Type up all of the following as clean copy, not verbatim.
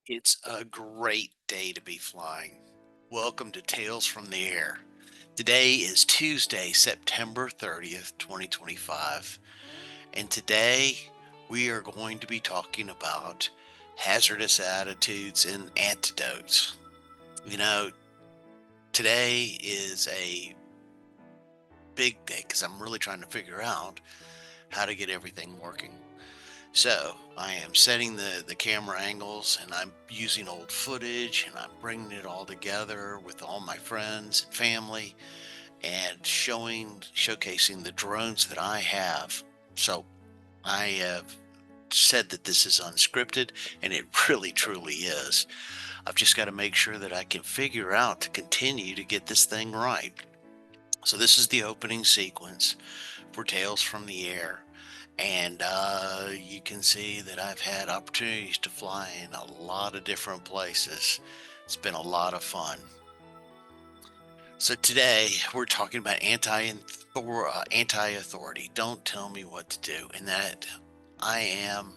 It's a great day to be flying. Welcome to Tales from the Air. Today is Tuesday, September 30th, 2025. And today we are going to be talking about hazardous attitudes and antidotes. You know, today is a big day because I'm really trying to figure out how to get everything working. So I am setting the camera angles and I'm using old footage and I'm bringing it all together with all my friends and family and showcasing the drones that I have. So I have said that this is unscripted and it really truly is. I've just got to make sure that I can figure out to continue to get this thing right. So this is the opening sequence for Tales from the Air. And you can see that I've had opportunities to fly in a lot of different places. It's been a lot of fun. So today we're talking about anti-authority. Don't tell me what to do. And that I am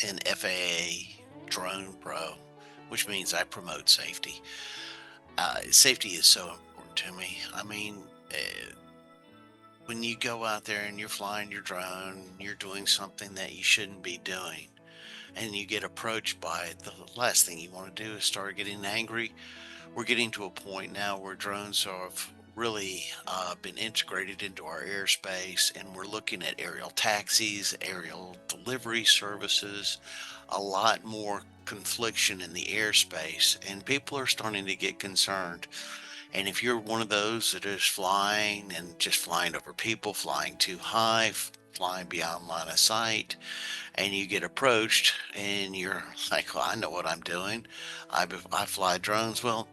an FAA drone pro, which means I promote safety. Safety is so important to me. When you go out there and you're flying your drone, you're doing something that you shouldn't be doing, and you get approached by it, the last thing you want to do is start getting angry. We're getting to a point now where drones have really been integrated into our airspace, and we're looking at aerial taxis, aerial delivery services, a lot more confliction in the airspace, and people are starting to get concerned. And if you're one of those that is flying and just flying over people, flying too high, flying beyond line of sight, and you get approached and you're like, well, I know what I'm doing. I fly drones. Well,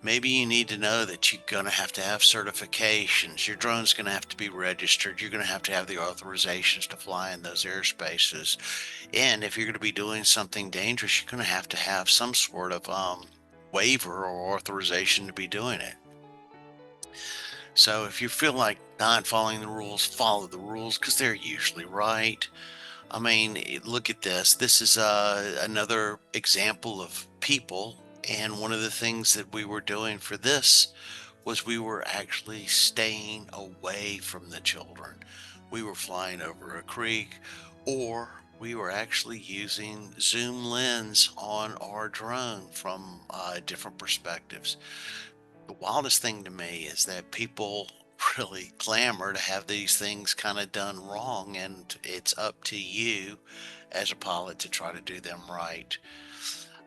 maybe you need to know that you're going to have certifications. Your drone's going to have to be registered. You're going to have the authorizations to fly in those airspaces. And if you're going to be doing something dangerous, you're going to have some sort of waiver or authorization to be doing it. So if you feel like not following the rules, follow the rules because they're usually right. Look at this. This is another example of people. And one of the things that we were doing for this was we were actually staying away from the children. We were flying over a creek, or we were actually using zoom lens on our drone from different perspectives. The wildest thing to me is that people really clamor to have these things kind of done wrong, and it's up to you as a pilot to try to do them right.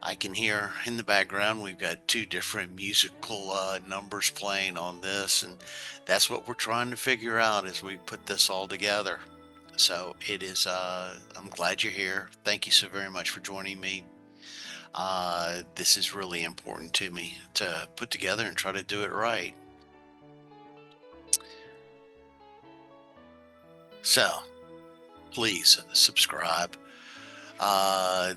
I can hear in the background we've got two different musical numbers playing on this, and that's what we're trying to figure out as we put this all together. So it is, I'm glad you're here. Thank you so very much for joining me. This is really important to me to put together and try to do it right. So please subscribe.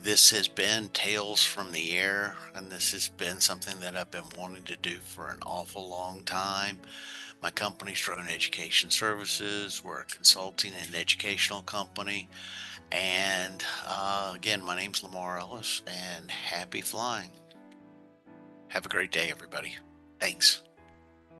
This has been Tales from the Air, and this has been something that I've been wanting to do for an awful long time. My company's Drone Education Services. We're a consulting and educational company. And again, my name's Lamar Ellis, and happy flying. Have a great day, everybody. Thanks.